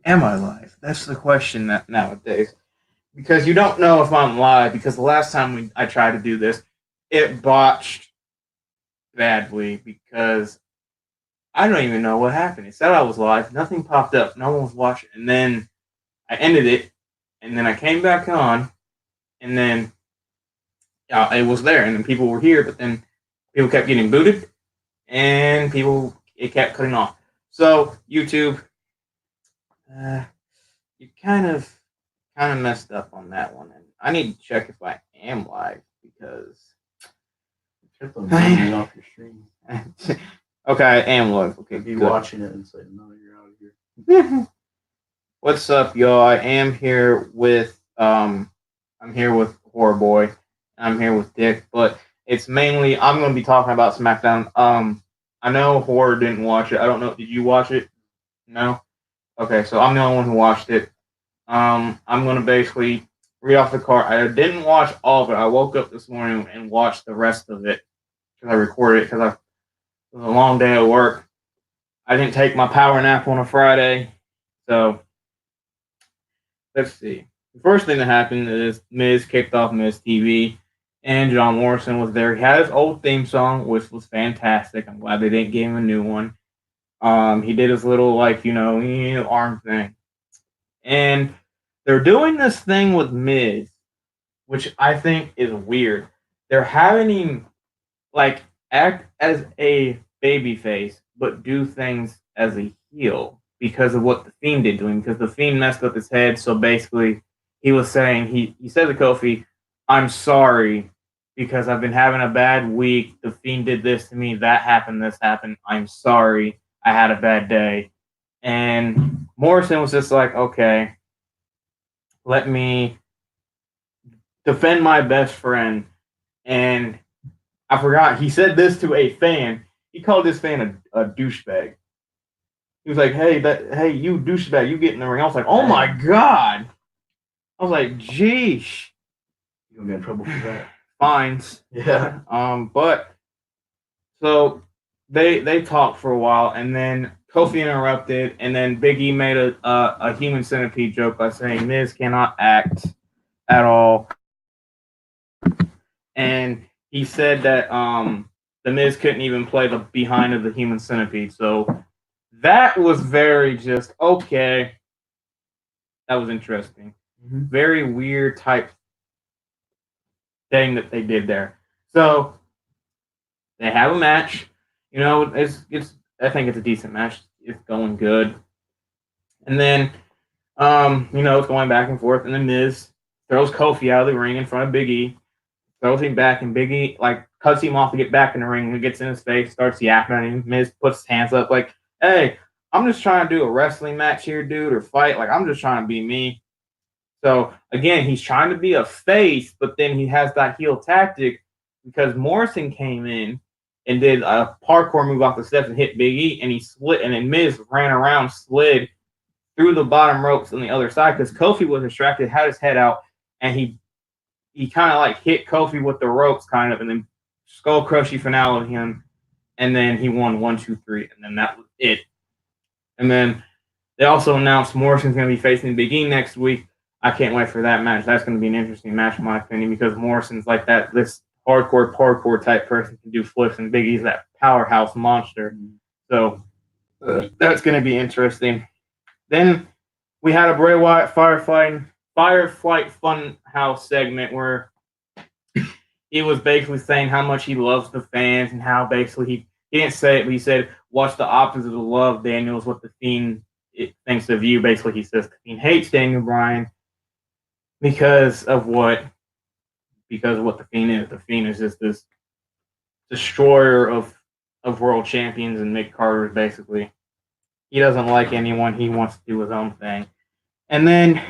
Am I live? That's the question nowadays. Because you don't know if I'm live. Because the last time I tried to do this, it botched badly. Because I don't even know what happened. It said I was live. Nothing popped up. No one was watching. And then I ended it. And then I came back on. And then it was there. And then people were here. But then people kept getting booted. And it kept cutting off. So, YouTube, uh, you kind of messed up on that one, and I need to check if I am live because Kept on zooming off your stream. okay, I am live. Okay, Be good. watching it and say, "No, you're out of here." What's up, y'all? I am here with I'm here with Horror Boy. I'm here with Dick, but it's mainly I'm going to be talking about SmackDown. I know Horror didn't watch it. I don't know. Did you watch it? No. Okay, so I'm the only one who watched it. I'm gonna basically read off the card. I didn't watch all of it. I woke up this morning and watched the rest of it because I recorded it because it was a long day at work. I didn't take my power nap on a Friday, so let's see. The first thing that happened is Miz kicked off Miz TV, and John Morrison was there. He had his old theme song, which was fantastic. I'm glad they didn't give him a new one. He did his little arm thing, and they're doing this thing with Miz, which I think is weird. They're having him like act as a babyface, but do things as a heel because of what the Fiend did to him. Because the Fiend messed up his head, so basically he was saying he said to Kofi, "I'm sorry because I've been having a bad week. The Fiend did this to me. That happened. This happened. I'm sorry. I had a bad day." And Morrison was just like, "Okay, let me defend my best friend." And I forgot he said this to a fan. He called this fan a douchebag. He was like, "Hey, you douchebag, you get in the ring." I was like, "Oh my god!" I was like, "Geesh." You gonna get in trouble for that? Fines. Yeah. But so they talked for a while, and then Kofi interrupted, and then Big E made a human centipede joke by saying Miz cannot act at all, and he said that the Miz couldn't even play the behind of the human centipede. So that was very just okay. That was interesting. Mm-hmm. Very weird type thing that they did there. So they have a match. It's I think it's a decent match. It's going good. And then it's going back and forth, and then Miz throws Kofi out of the ring in front of Big E, throws him back, and Big E cuts him off to get back in the ring. He gets in his face, starts yapping at him. Miz puts his hands up like, "Hey, I'm just trying to do a wrestling match here, dude, or fight. Like, I'm just trying to be me." So again, he's trying to be a face, but then he has that heel tactic because Morrison came in and did a parkour move off the steps and hit Big E, and he slid, and then Miz ran around, slid through the bottom ropes on the other side because Kofi was distracted, had his head out, and he kind of like hit Kofi with the ropes, kind of, and then skull crushy finale him, and then he won 1, 2, 3, and then that was it. And then they also announced Morrison's going to be facing Big E next week. I can't wait for that match. That's going to be an interesting match, in my opinion, because Morrison's like this hardcore parkour type person, can do flips, and Big E's that powerhouse monster. So that's going to be interesting. Then we had a Bray Wyatt Firefly Funhouse segment where he was basically saying how much he loves the fans and how basically he didn't say it, but he said, "What's the opposite of love, Daniel, is what the Fiend thinks of you." Basically, he says the Fiend hates Daniel Bryan because of what the Fiend is. The Fiend is just this destroyer of world champions and Mick Carter, basically. He doesn't like anyone. He wants to do his own thing. And then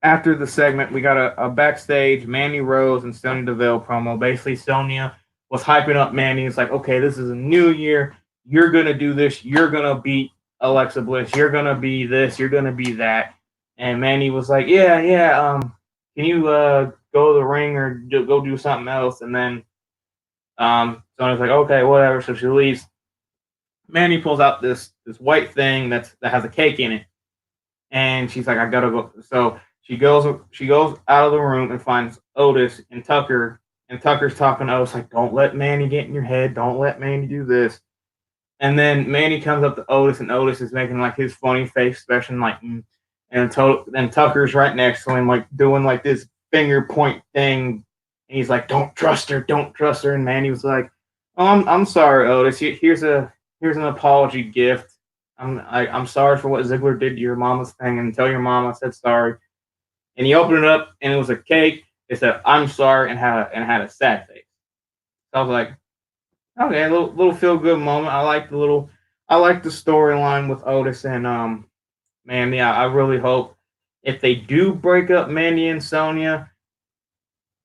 after the segment, we got a backstage Mandy Rose and Sonya Deville promo. Basically, Sonya was hyping up Mandy. It's like, okay, this is a new year. You're going to do this. You're going to beat Alexa Bliss. You're going to be this. You're going to be that. And Mandy was like, yeah. Can you go to the ring or go do something else? And then Sonya's like, okay, whatever. So she leaves. Mandy pulls out this white thing that has a cake in it, and she's like, I gotta go. So she goes out of the room and finds Otis and Tucker, and Tucker's talking to Otis like, don't let Mandy get in your head, don't let Mandy do this. And then Mandy comes up to Otis, and Otis is making like his funny face expression, like, and Tucker's right next to him, like doing like this finger point thing, and he's like, don't trust her, don't trust her. And Mandy was like, oh, I'm sorry, Otis. Here's an apology gift. I'm sorry for what Ziggler did to your mama's thing, and tell your mom I said sorry. And he opened it up, and it was a cake. It said I'm sorry, and had a sad face. So I was like, okay, a little feel good moment. I like the storyline with Otis and Mandy. I really hope if they do break up Mandy and Sonya,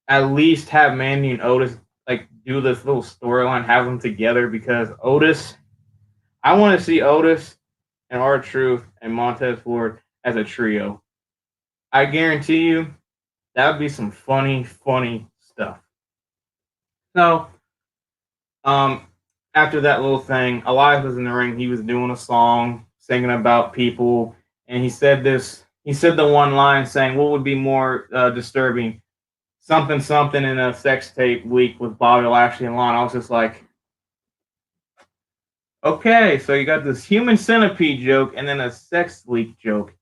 at least have Mandy and Otis like do this little storyline, have them together, because Otis, I want to see Otis and R-Truth and Montez Ford as a trio. I guarantee you that would be some funny stuff. So, after that little thing, Elias was in the ring. He was doing a song, singing about people, and he said the one line saying, what would be more disturbing? Something in a sex tape leak with Bobby Lashley and Lana. I was just like, okay, so you got this human centipede joke and then a sex tape joke,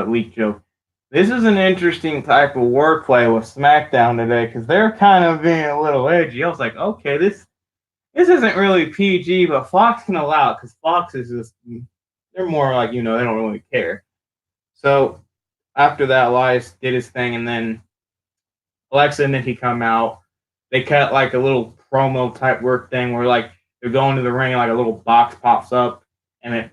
leak joke. This is an interesting type of wordplay with SmackDown today, because they're kind of being a little edgy. I was like, okay, this isn't really PG, but Fox can allow it, because Fox is just, they're more like, they don't really care. So after that, Elias did his thing, and then Alexa and Nikki come out. They cut like a little promo type work thing where like they're going to the ring and like a little box pops up and it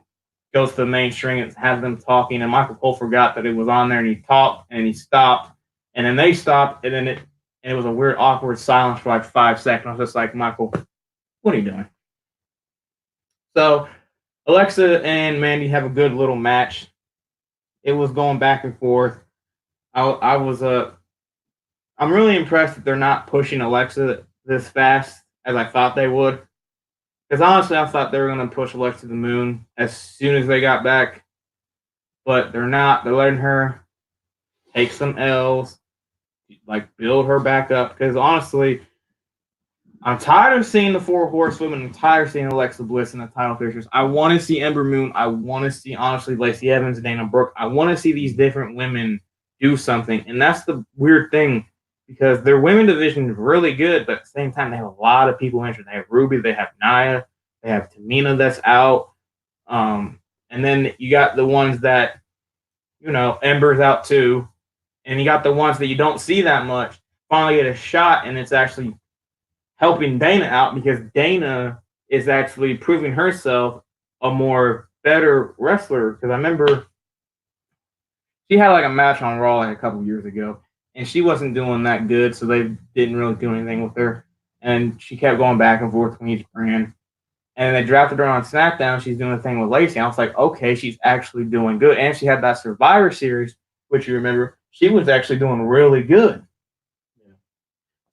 goes to the main string and has them talking. And Michael Cole forgot that it was on there, and he talked and he stopped, and then they stopped, and then it was a weird awkward silence for like 5 seconds. I was just like, Michael, what are you doing? So Alexa and Mandy have a good little match. It was going back and forth. I'm really impressed that they're not pushing Alexa this fast as I thought they would. Because honestly, I thought they were going to push Alexa to the moon as soon as they got back. But they're not. They're letting her take some L's, like build her back up. Because honestly, I'm tired of seeing the 4 horsewomen. I'm tired of seeing Alexa Bliss in the title pictures. I want to see Ember Moon. I want to see, honestly, Lacey Evans and Dana Brooke. I want to see these different women do something. And that's the weird thing, because their women division is really good, but at the same time, they have a lot of people injured. They have Ruby, they have Nia, they have Tamina that's out. And then you got the ones that, Ember's out too. And you got the ones that you don't see that much finally get a shot, and it's actually helping Dana out, because Dana is actually proving herself a more better wrestler. Because I remember she had like a match on Raw like a couple years ago, and she wasn't doing that good, so they didn't really do anything with her. And she kept going back and forth from each brand. And they drafted her on SmackDown. She's doing a thing with Lacey. I was like, okay, she's actually doing good. And she had that Survivor Series, which you remember, she was actually doing really good. Yeah.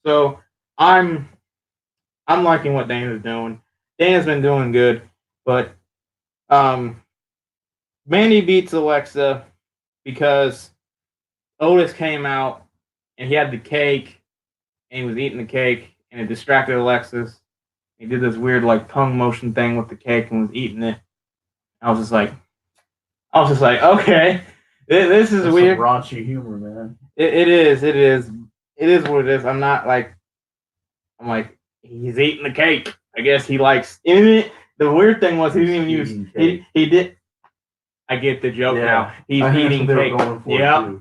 So I'm liking what Dana's doing. Dana's been doing good, but Mandy beats Alexa because Otis came out and he had the cake and he was eating the cake and it distracted Alexis. He did this weird like tongue motion thing with the cake and was eating it. I was just like, okay, this is That's weird. Some raunchy humor, man. It is what it is. I'm like, he's eating the cake. I guess he likes it. The weird thing was he didn't even use he did. I get the joke now. He's eating cake. Yeah.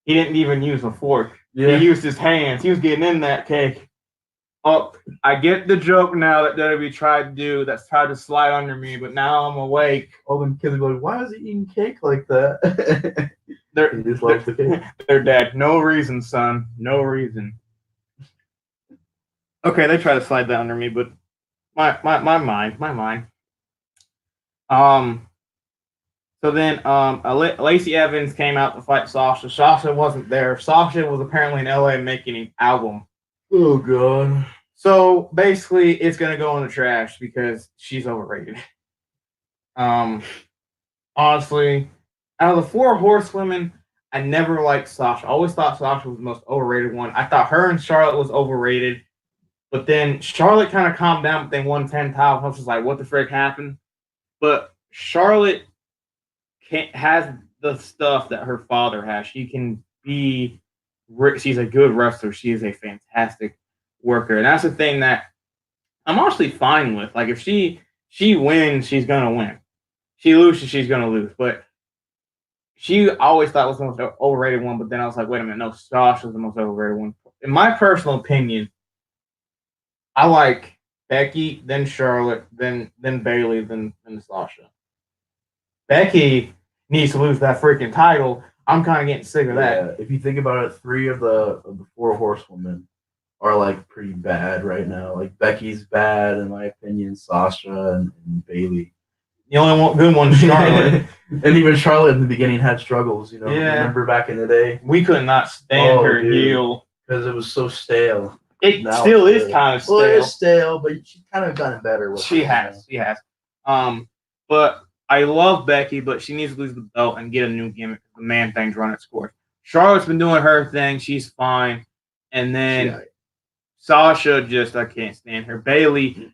He didn't even use a fork. Yeah. He used his hands. He was getting in that cake. Oh, I get the joke now that WWE tried to do. That's tried to slide under me, but now I'm awake. All them kids are going, why is he eating cake like that? He just loves the cake. Their dad. No reason, son. No reason. Okay, they try to slide that under me, but my mind. So then Lacey Evans came out to fight Sasha. Sasha wasn't there. Sasha was apparently in LA making an album. Oh god. So basically, it's gonna go in the trash because she's overrated. Honestly, out of the four horsewomen, I never liked Sasha. I always thought Sasha was the most overrated one. I thought her and Charlotte was overrated, but then Charlotte kind of calmed down, but they won 10 titles. I was just like, what the frick happened? But Charlotte has the stuff that her father has. She can be, she's a good wrestler. She is a fantastic worker. And that's the thing that I'm honestly fine with. Like, if she wins, she's going to win. She loses, she's going to lose. But she always thought was the most overrated one, but then I was like, wait a minute, no, Sasha's the most overrated one. In my personal opinion, I like Becky, then Charlotte, then Bailey, then Sasha. Becky needs to lose that freaking title. I'm kind of getting sick of that. If you think about it, 3 of the 4 horsewomen are like pretty bad right now. Like Becky's bad in my opinion, Sasha and Bailey. The only good one is Charlotte. And even Charlotte in the beginning had struggles, Yeah. Remember back in the day? We could not stand her heel. Because it was so stale. It now still is kind of stale. Well, it is stale, but she's kind of gotten better with She has. But I love Becky, but she needs to lose the belt and get a new gimmick. The man thing's run its course. Charlotte's been doing her thing. She's fine. And then Sasha, I can't stand her. Bailey,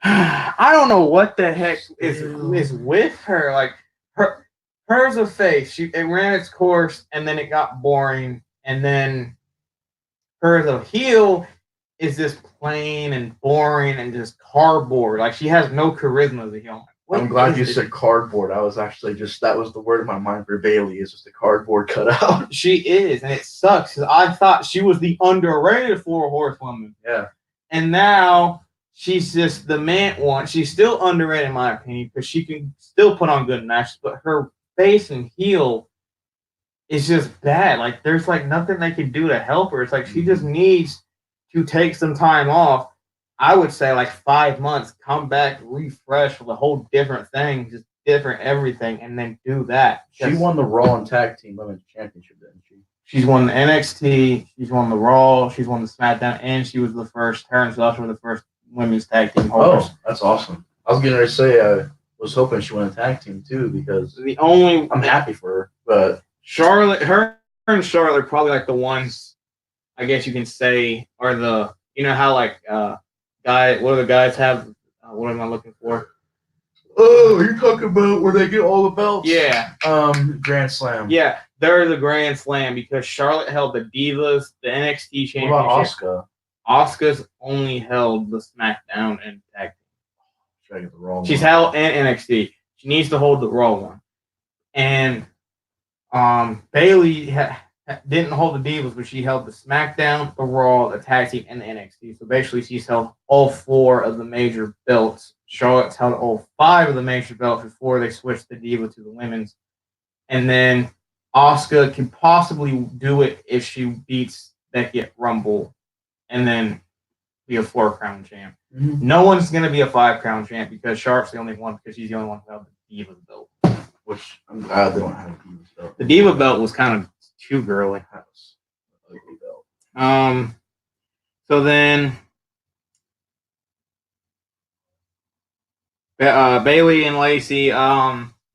I don't know what the heck is with her. Like, her's a face. It ran its course, and then it got boring. And then her as a heel is just plain and boring and just cardboard. Like, she has no charisma as a heel. I'm glad you said cardboard. I was actually that was the word in my mind for Bailey. Is just a cardboard cutout. She is, and it sucks because I thought she was the underrated 4 horsewoman. Yeah. And now she's just the man one. She's still underrated in my opinion because she can still put on good matches, but her face and heel is just bad. Like, there's like nothing they can do to help her. It's like she just needs to take some time off. I would say like 5 months, come back, refresh with a whole different thing, just different everything, and then do that. She won the Raw and Tag Team Women's Championship, didn't she? She's won the NXT, she's won the Raw, she's won the SmackDown, and she was the first, her and Sasha were the first women's tag team holders. Oh, that's awesome. I was going to say I was hoping she won a tag team too because I'm happy for her. But Charlotte, her and Charlotte are probably like the ones, I guess you can say, are the, how like, what do the guys have? What am I looking for? Oh, you're talking about where they get all the belts? Yeah. Grand Slam. Yeah, they're the Grand Slam because Charlotte held the Divas, the NXT Championship. What about Asuka? Asuka's only held the SmackDown and Tag Team. The Raw She's held and NXT. She needs to hold the Raw one. And Bailey didn't hold the Divas, but she held the SmackDown, the Raw, the Tag Team, and the NXT. So basically, she's held all 4 of the major belts. Charlotte's held all 5 of the major belts before they switched the Diva to the women's. And then Asuka can possibly do it if she beats Becky at Rumble and then be a 4-crown champ. Mm-hmm. No one's going to be a 5-crown champ because Charlotte's the only one because she's the only one who held the Diva belt. Which I'm glad they don't have a Diva belt. The Diva belt was kind of too girly. So then Bailey and Lacey.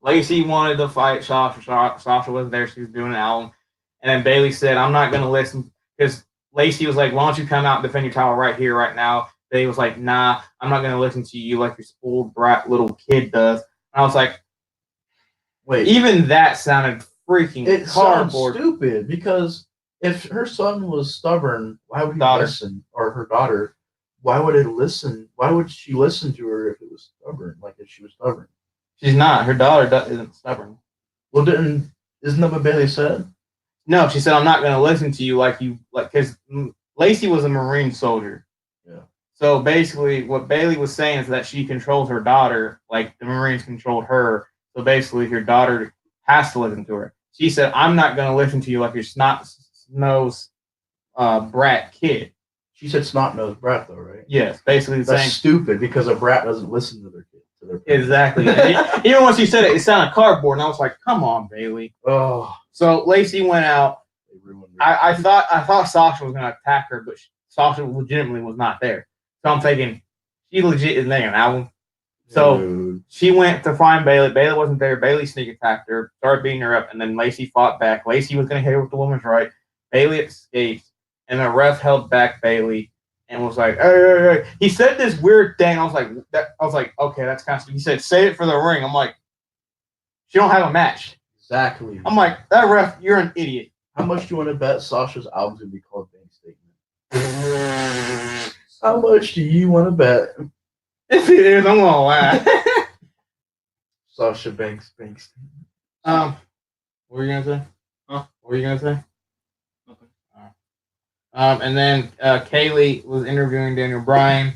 Lacey wanted to fight Sasha. Sasha wasn't there. She was doing an album. And then Bailey said, I'm not going to listen. Because Lacey was like, why don't you come out and defend your title right here, right now? Bailey was like, nah, I'm not going to listen to you like your spoiled brat little kid does. And I was like, wait. Even that sounded freaking cardboard. It sounds stupid because if her son was stubborn, why would he listen? Or her daughter, why would it listen? Why would she listen to her if it was stubborn? Like if she was stubborn, she's not. Her daughter isn't stubborn. Well, isn't that what Bailey said? No, she said I'm not going to listen to you because Lacey was a Marine soldier. Yeah. So basically, what Bailey was saying is that she controls her daughter, like the Marines controlled her. So basically, her daughter has to listen to her. She said, I'm not going to listen to you like your snot-nosed brat kid. She said snot-nosed brat, though, right? Yes, basically the same. That's stupid because a brat doesn't listen to their kid. Exactly. Even when she said it, it sounded cardboard, and I was like, come on, Bailey. Oh. So Lacey went out. I thought Sasha was going to attack her, but Sasha legitimately was not there. So I'm thinking she legit is making an album. So Dude. she went to find Bailey. Bailey wasn't there. Bailey sneak attacked her, started beating her up, and then Lacey fought back. Lacey was going to hit her with the woman's right. Bailey escaped, and the ref held back Bailey and was like, hey. He said this weird thing. I was like, okay, that's kind of. He said, say it for the ring. I'm like, she don't have a match. Exactly. I'm like, that ref, you're an idiot. How much do you want to bet Sasha's album's gonna be called Bank Statement? How much do you want to bet? If it is, I'm gonna laugh. Sasha Banks Statement. What were you gonna say? Huh? What were you gonna say? Okay. And then Kaylee was interviewing Daniel Bryan.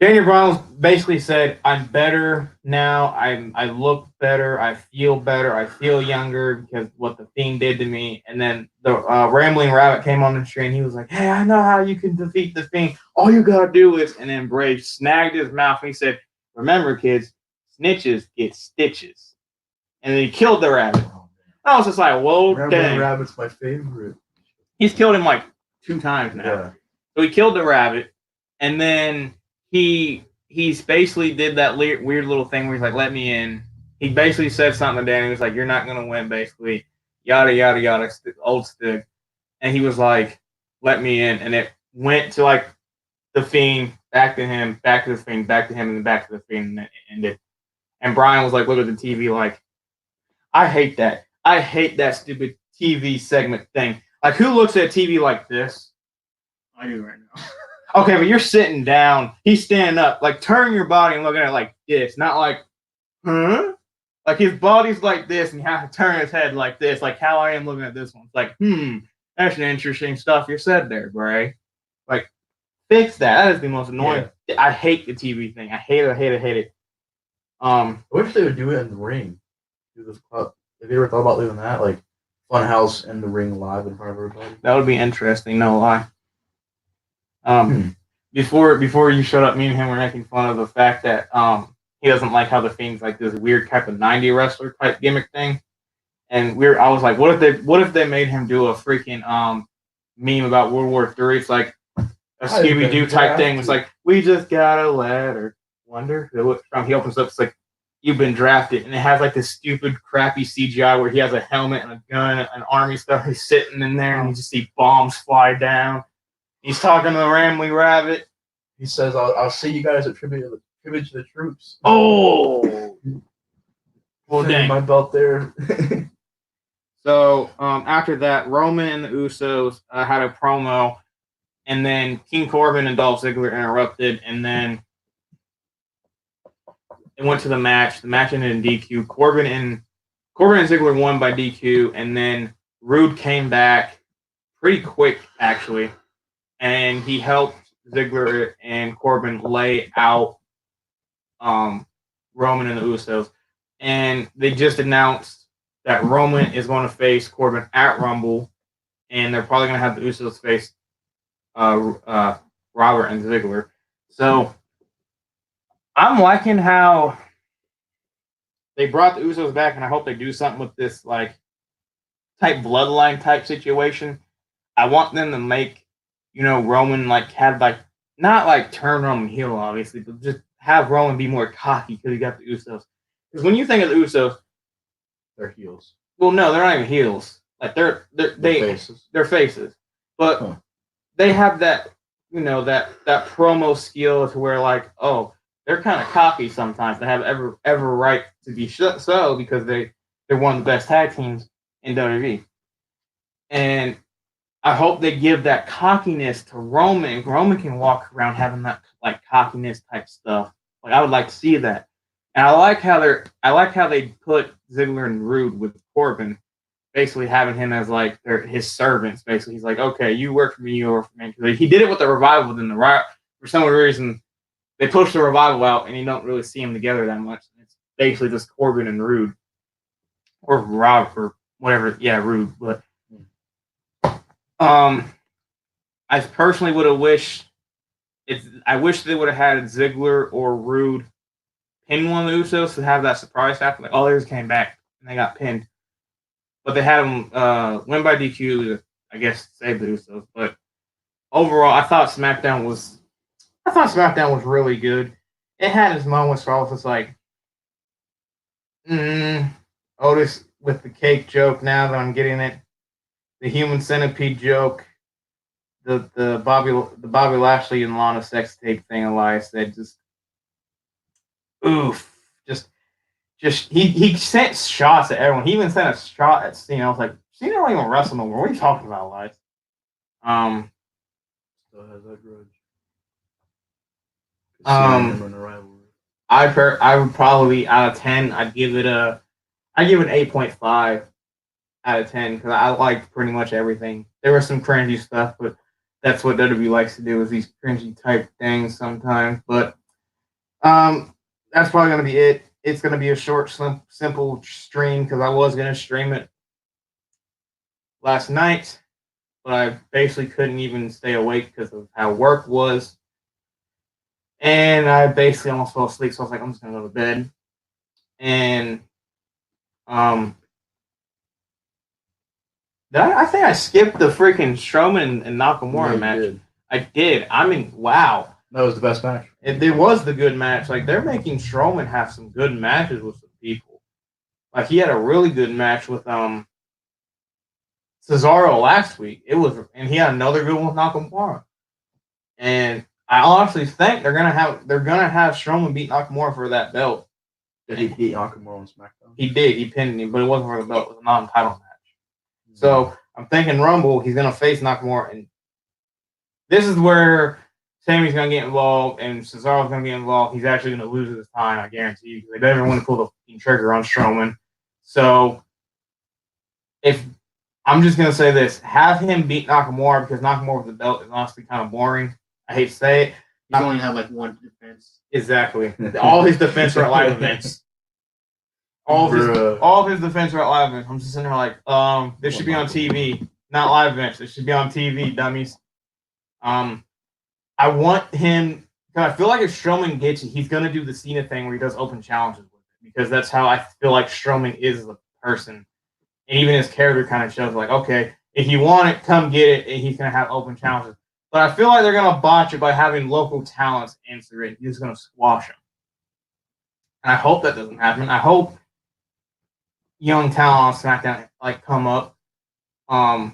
Daniel Bryan basically said, "I'm better now. I look better. I feel better. I feel younger because what the Fiend did to me." And then the Rambling Rabbit came on the screen. He was like, "Hey, I know how you can defeat the Fiend. All you gotta do is..." And then Bray snagged his mouth and he said, "Remember, kids, snitches get stitches." And then he killed the rabbit. I was just like, "Whoa, dang!" Rabbit's my favorite. He's killed him like 2 times now. Yeah. So he killed the rabbit, and then he's basically did that weird little thing where he's like, "Let me in." He basically said something to Danny. He was like, "You're not gonna win," basically, yada yada yada, old stick. And he was like, "Let me in," and it went to like the Fiend, back to him, back to the Fiend, back to him, and then back to the Fiend, and then it ended. And Brian was like, look at the TV, like, I hate that. I hate that stupid TV segment thing. Like, who looks at TV like this? I do right now. Okay, but you're sitting down. He's standing up. Like, turn your body and look at it like this. Not like, huh? Like, his body's like this, and you have to turn his head like this. Like, how I am looking at this one. It's like, that's an interesting stuff you said there, Bray. Like, fix that. That is the most annoying. Yeah. I hate the TV thing. I hate it. I wish they would do it in the ring. Do this club. Have you ever thought about doing that? Like, Funhouse in the ring live in front of everybody? That would be interesting, no lie. Before you showed up, me and him were making fun of the fact that he doesn't like how the Fiend's like this weird type of 90 wrestler type gimmick thing. And I was like, what if they made him do a freaking meme about World War III? It's like a Scooby-Doo type thing. It's like, we just got a letter. Wonder who it's from. He opens up, it's like, you've been drafted, and it has like this stupid, crappy CGI where he has a helmet and a gun and army stuff. He's sitting in there, and you just see bombs fly down. He's talking to the Rambling Rabbit. He says, "I'll see you guys at tribute to the troops." Oh, well, dang, my belt there. So after that, Roman and the Usos had a promo, and then King Corbin and Dolph Ziggler interrupted, and then it went to the match. The match ended in DQ. Corbin and Ziggler won by DQ, and then Rude came back pretty quick, actually, and he helped Ziggler and Corbin lay out Roman and the Usos. And they just announced that Roman is going to face Corbin at Rumble, and they're probably going to have the Usos face Robert and Ziggler. So I'm liking how they brought the Usos back, and I hope they do something with this like type bloodline type situation. I want them to make, Roman like have like not like turn Roman heel, obviously, but just have Roman be more cocky because he got the Usos. Because when you think of the Usos, they're heels. Well, no, they're not even heels. Like they're faces. They're faces, but they have that that promo skill to where like, oh, they're kind of cocky sometimes. They have ever right to be so because they're one of the best tag teams in WWE. And I hope they give that cockiness to Roman. Roman can walk around having that like cockiness type stuff. Like I would like to see that. And I like how they put Ziggler and Rude with Corbin, basically having him as like his servants. Basically, he's like, okay, you work for me, you work for me. Because he did it with the Revival. Then for some reason they pushed the Revival out, and you don't really see them together that much. It's basically just Corbin and Rude, or Rob, or whatever. Yeah, Rude. But I personally would have wished. I wish they would have had Ziggler or Rude pin one of the Usos to have that surprise happen. Like, oh, they just came back and they got pinned. But they had them win by DQ to, I guess, save the Usos. But overall, I thought SmackDown was I thought SmackDown was really good. It had its moments where I was just like, Otis with the cake joke. Now that I'm getting it, the human centipede joke, the Bobby Lashley and Lana sex tape thing. Elias said, just oof, just he sent shots at everyone. He even sent a shot at Cena. I was like, Cena don't even wrestle no more. What are you talking about, Elias? Still has that grudge. I would probably out of 10, I'd give it 8.5 out of 10 because I liked pretty much everything. There was some cringy stuff, but that's what WWE likes to do is these cringy type things sometimes. But that's probably gonna be it. It's gonna be a short, simple stream because I was gonna stream it last night, but I basically couldn't even stay awake because of how work was. And I basically almost fell asleep, so I was like, I'm just gonna go to bed. And I think I skipped the freaking Strowman and Nakamura match. Did. I did. I mean, wow. That was the best match. It was the good match. Like, they're making Strowman have some good matches with some people. Like, he had a really good match with Cesaro last week. And he had another good one with Nakamura. And I honestly think they're gonna have Strowman beat Nakamura for that belt. Did he beat Nakamura on SmackDown? He did. He pinned him, but it wasn't for the belt. It was a non-title match. Mm-hmm. So I'm thinking Rumble, he's gonna face Nakamura, and this is where Sammy's gonna get involved and Cesaro's gonna get involved. He's actually gonna lose this time, I guarantee you, because they never want to pull the trigger on Strowman. So if I'm just gonna say this, have him beat Nakamura because Nakamura with the belt is honestly kind of boring. I hate to say it. He's only have like one defense. Exactly. All his defense are at live events. All of his defense are at live events. I'm just sitting there like, this should be on TV, not live events. It should be on TV, dummies. I want him because I feel like if Strowman gets it, he's gonna do the Cena thing where he does open challenges with it because that's how I feel like Strowman is as a person, and even his character kind of shows like, okay, if you want it, come get it, and he's gonna have open challenges. But I feel like they're gonna botch it by having local talents answer it. He's gonna squash him, and I hope that doesn't happen. I hope young talent on SmackDown like come up, and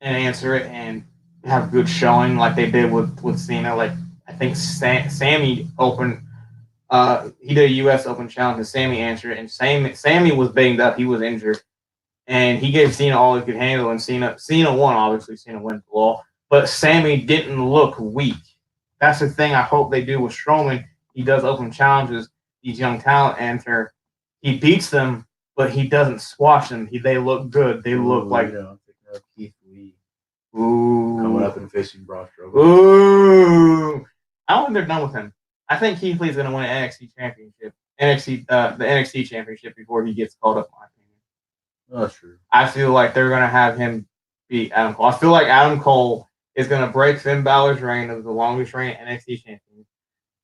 answer it and have a good showing like they did with Cena. Like I think Sammy opened. He did a U.S. Open challenge and Sammy answered it, and Sammy was banged up. He was injured, and he gave Cena all he could handle. And Cena won. Obviously, Cena wins the law, but Sammy didn't look weak. That's the thing I hope they do with Strowman. He does open challenges. These young talent answer. He beats them, but he doesn't squash them. They look good. They look like Keith Lee. Ooh. Coming up and facing Braun Strowman. Ooh. I don't think they're done with him. I think Keith Lee's going to win an NXT championship. The NXT championship before he gets called up, in my opinion. That's true. I feel like they're going to have him beat Adam Cole. I feel like Adam Cole is going to break Finn Balor's reign of the longest reigning NXT champion.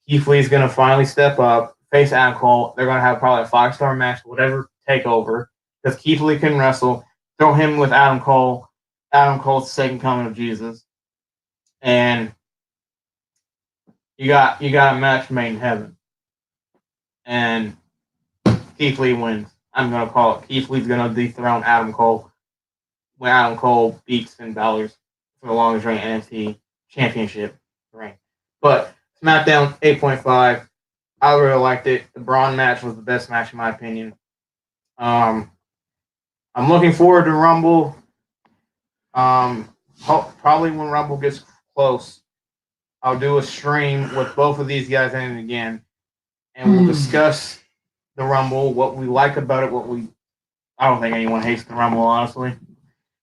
Keith Lee's going to finally step up, face Adam Cole. They're going to have probably a 5-star match, whatever takeover, because Keith Lee can wrestle. Throw him with Adam Cole. Adam Cole's second coming of Jesus, and you got a match made in heaven, and Keith Lee wins. I'm gonna call it. Keith Lee's gonna dethrone Adam Cole when Adam Cole beats Finn Balor for the longest reigning NXT championship reign. But SmackDown 8.5. I really liked it. The Braun match was the best match in my opinion. I'm looking forward to Rumble. Probably when Rumble gets close, I'll do a stream with both of these guys in it again, and we'll discuss the Rumble, what we like about it, I don't think anyone hates the Rumble, honestly.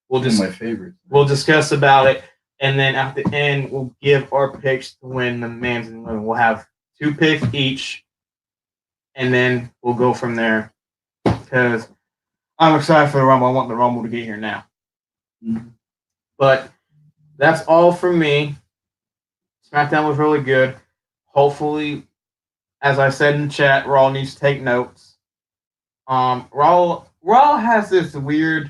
My favorite. We'll discuss about it, and then at the end, we'll give our picks to win the men's and women. We'll have 2 picks each, and then we'll go from there. Because I'm excited for the Rumble. I want the Rumble to get here now. Mm-hmm. But that's all from me. SmackDown was really good. Hopefully, as I said in the chat, Raw needs to take notes. Raw has this weird.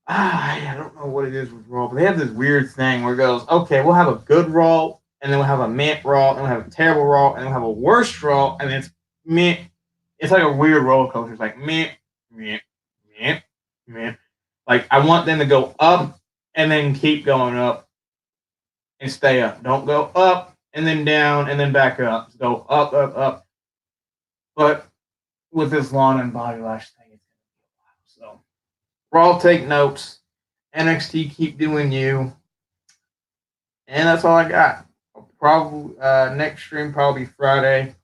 I don't know what it is with Raw, but they have this weird thing where it goes, okay, we'll have a good Raw and then we'll have a mint Raw, and we'll have a terrible Raw, and then we'll have a worst Raw, and it's mint. It's like a weird roller coaster. It's like mint, mint, mint, mint. Like I want them to go up and then keep going up and stay up. Don't go up and then down and then back up. Go up, up, up. But with this lawn and body lash thing, it's gonna be a while. So Raw, take notes. NXT, keep doing you. And that's all I got. Probably next stream probably Friday.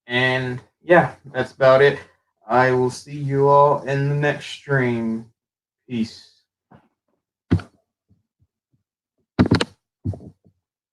And yeah, that's about it. I will see you all in the next stream. Peace.